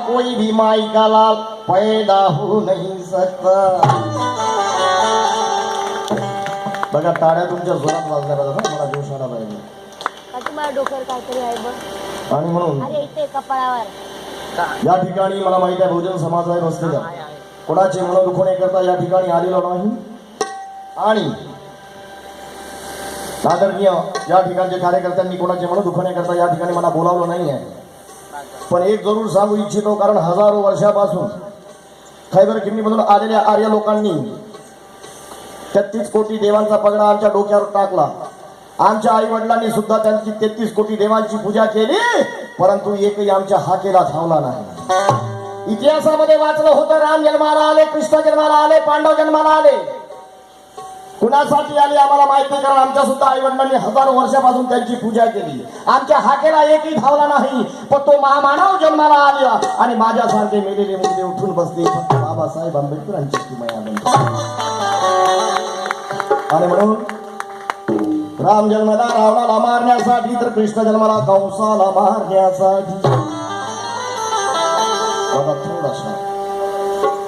कोई भी माई का लाल पैदा हो नहीं सकता. बघा टाळ्या तुमच्या जोरात वाजल्या पाहिजे, मला जोश आला पाहिजे. माझ्या डोक्यावर काहीतरी आहे बघ. आणि म्हणून अरे इथे कपाळावर या ठिकाणी मला माहिती आहे बहुजन समाज आहे बसलेला, कोणाचे मन दुखणे करता या ठिकाणी आलेलो नाही. आणि आदरणीय या ठिकाणच्या कार्यकर्त्यांनी कोणाचे मन दुखणे करता या ठिकाणी मला बोलावलं नाही आहे. पण एक जरूर सांगू इच्छितो, कारण हजारो वर्षापासून खैबर खिंडीमधून आलेल्या आर्य लोकांनी 33 कोटी देवांचा पगडा आमच्या डोक्यावर टाकला. आमच्या आई वडिलांनी सुद्धा त्यांची 33 कोटी देवांची पूजा केली, परंतु एकही आमच्या हाकेला धावला नाही. इतिहासामध्ये वाचलं होतं, राम जन्माला आले, कृष्ण जन्माला आले, पांडव जन्माला आले. कुणासाठी आले आम्हाला माहित नाही, कारण आमच्या सुद्धा आई वडिलांनी हजारो वर्षापासून त्यांची पूजा केली. आमच्या हाकेला एकही धावला नाही. पण तो महामानव जन्माला आला आणि माझ्यासारखे मेलेले मुलगे उठून बसले फक्त बाबासाहेब आंबेडकरांची किमया बनली. आणि म्हणून राम जन्माला रावणाला मारण्यासाठी, तर कृष्ण जन्माला कंसाला मारण्यासाठी. बघा थोडासा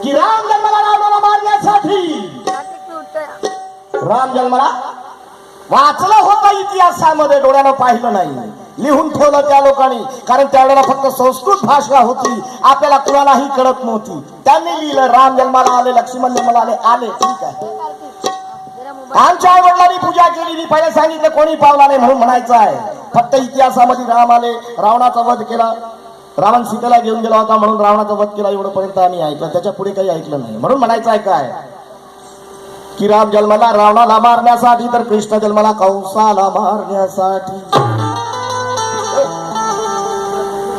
की राम जन्माला रावणाला मारण्यासाठी, राम जन्माला वाचलं होतं इतिहासामध्ये, डोळ्यानं पाहिलं नाही, लिहून ठेवलं त्या लोकांनी. कारण त्यावेळेला फक्त संस्कृत भाषा होती, आपल्याला कुणालाही कळत नव्हती. त्यांनी लिहिलं राम जन्माला आले, लक्ष्मण जन्माला आले. आले ठीक आहे. आमच्या आई वडिलांनी पूजा केली, मी पहिले सांगितलं कोणी पावला नाही म्हणून म्हणायचं आहे. फक्त इतिहासामध्ये राम आले, रावणाचा वध केला, रावण सीतेला घेऊन गेला होता म्हणून रावणाचा वध केला, एवढं पर्यंत आम्ही ऐकलं. त्याच्या पुढे काही ऐकलं नाही. म्हणून म्हणायचं आहे काय की राम जन्माला रावणाला मारण्यासाठी, तर कृष्ण जन्माला कंसाला मारण्यासाठी.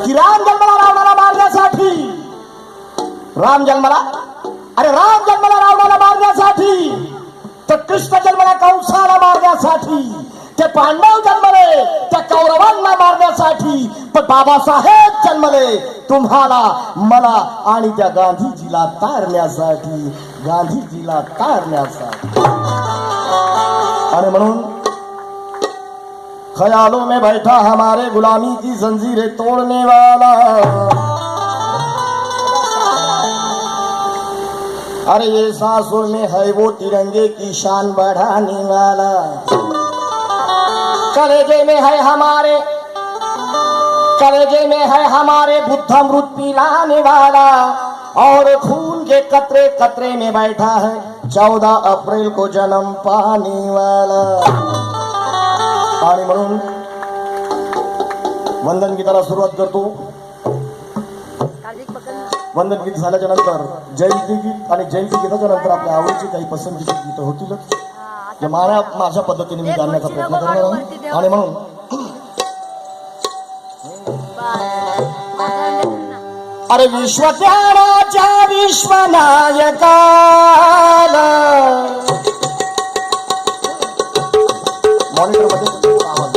की राम जन्माला रावणाला मारण्यासाठी, राम जन्माला रावणाला मारण्यासाठी, तर कृष्ण जन्माला कंसाला मारण्यासाठी. ते पांडव जन्मले त्या कौरवांना मारण्यासाठी, पण बाबासाहेब जन्मले तुम्हाला, मला आणि त्या गांधीजीला तारण्यासाठी. आणि म्हणून ख्यालों में बैठा हमारे गुलामी की जंजीरें तोड़ने वाला, अरे ये सांसों में है वो तिरंगे की शान बढ़ाने वाला. कलेजे में है हमारे बुद्धामृत पिलाने वाला, और खून के कतरे कतरे में बैठा है 14 अप्रैल को जन्म पाने वाला. आणि म्हणून वंदन गीताला सुरुवात करतो. वंदन गीत झाल्याच्या नंतर जयंती गीत, आणि जयंती गीताच्या नंतर आपल्या आवडीची काही पसंतीची गीतं होतीलच, जे माझ्या पद्धतीने मी गाण्याचा प्रयत्न करणार आहे. आणि म्हणून अरे विश्वत्याराच्या विश्वनायकाला मॉनिटर मध्ये आवाज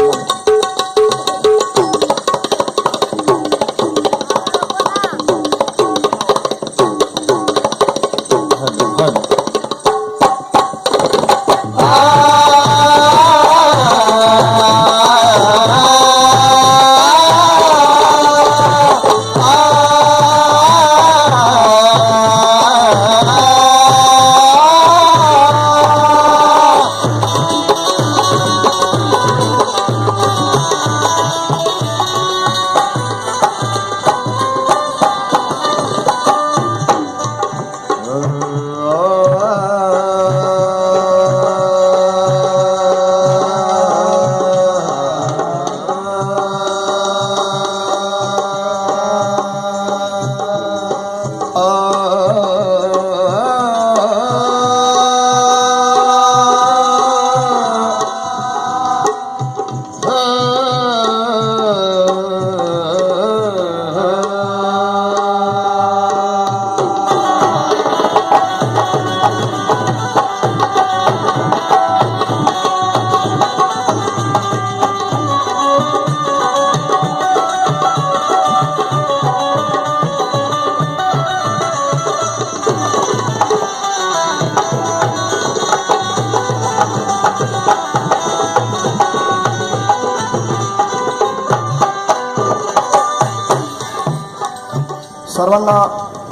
सर्वांना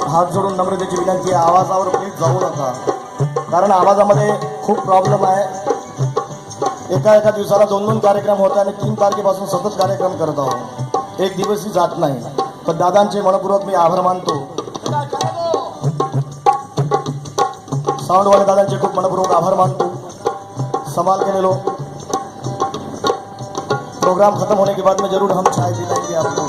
हात जोडून नम्रतेची विनंती आहे, आवाजावर प्लीज जाऊ नका, कारण आवाजामध्ये खूप प्रॉब्लेम आहे. एका दिवसाला 2-2 कार्यक्रम होत आणि 3 तारखेपासून सतत कार्यक्रम करत आहोत, एक दिवसही जात नाही. पण दादांचे मनपूर्वक मी आभार मानतो. साऊंडवाले दादांचे खूप मनपूर्वक आभार मानतो. संभाल के ले लो. प्रोग्राम खत्म होने के बाद में जरूर हम चाय पिलाएंगे आपको.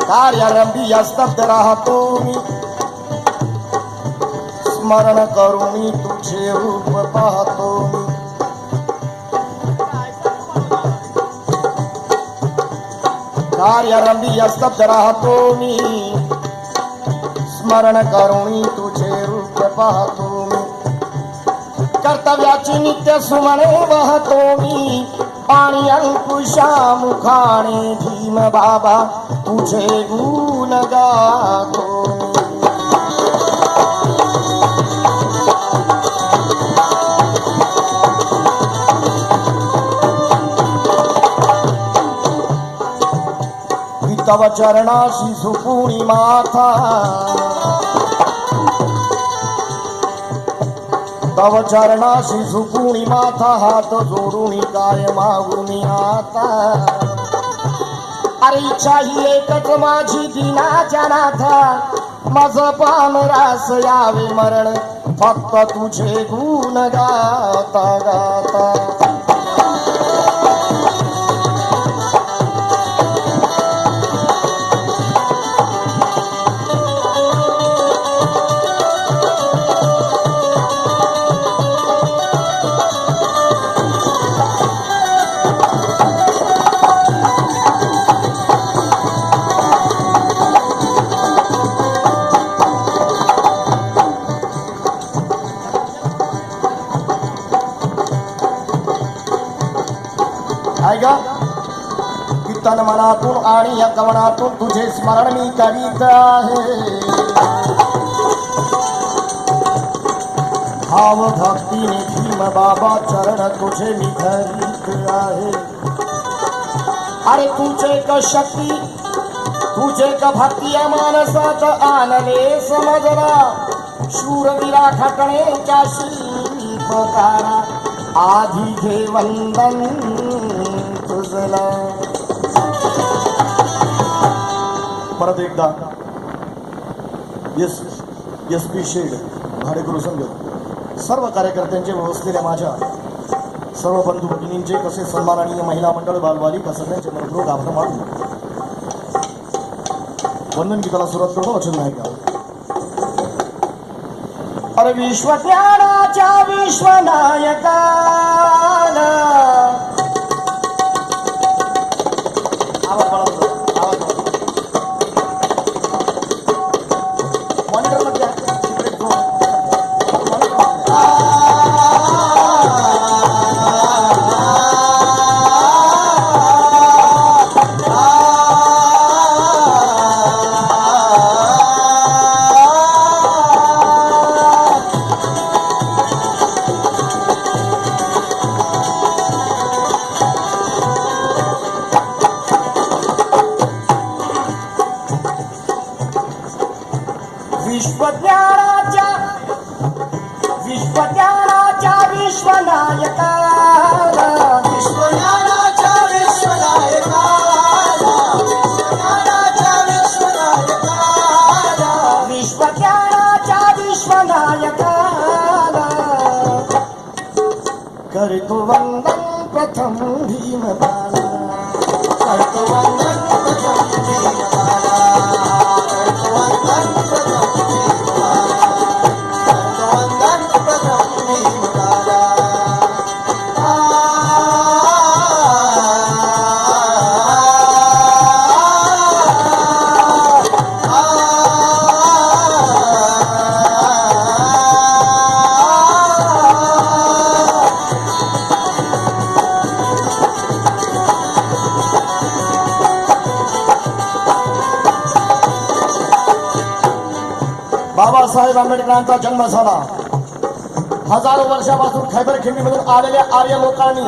कार्यारंभी स्तब्ध राहतो मी, स्मरण करुणी तुझे रूप पाहतो मी. कार्यारंभी स्तब्ध राहतो मी, स्मरण करुणी तुझे रूप पाहतो मी. कर्तव्याची नित्य सुमने वाहतो मी, पाणी अंकुशा मुखाने भीम बाबा तुझे गुण गातो. तव चरणाशी झुकूनी माथा, तव चरणाशी झुकूनी माथा, हात जोडून काय मागूनी आता. अरे इच्छा ही एकच माझी दिनाच्या नाथा, माझं पान रास यावे मरण, फक्त तुझे गुण गाता गाता. कीर्तन मनातून आणि या कवनातून तुझे स्मरण मी करीत आहे. भाव भक्तीने भीम बाबा चरण तुझे मी धरीत आहे. अरे तुझे क शक्ती, तुझे क भक्ती या मानसात आणले समजला. शूरवीरा खटण्याच्या श्रीपकारा, आधी घे वंदन तुझला. परत एकदा SP शेड भाडेकरू संघ, सर्व कार्यकर्त्यांचे व्यवस्थेने माझ्या सर्व बंधू भगिनींचे कसे सन्माननीय महिला मंडळ बालबालिका सगळ्यांचे मनपूर्वक आभार मानून वंदन गीताला सुरुवात करून वचन नाही का. अरे विश्वज्ञानाच्या विश्वनायका, विश्वज्ञानाच्या विश्वनायका, विश्वज्ञानाच्या विश्वनायका, विश्वज्ञानाच्या विश्वनायका. करतो वंदन प्रथम भीमबाला, करतो वंदन प्रथम भीमबाला, करतो वंदन प्रथम भीमबाला, करतो वंदन प्रथम भीमबाला. बाबासाहेब आंबेडकरांचा जन्म झाला. हजारो वर्षापासून खैबर खिंडीमधून आलेल्या आर्य लोकांनी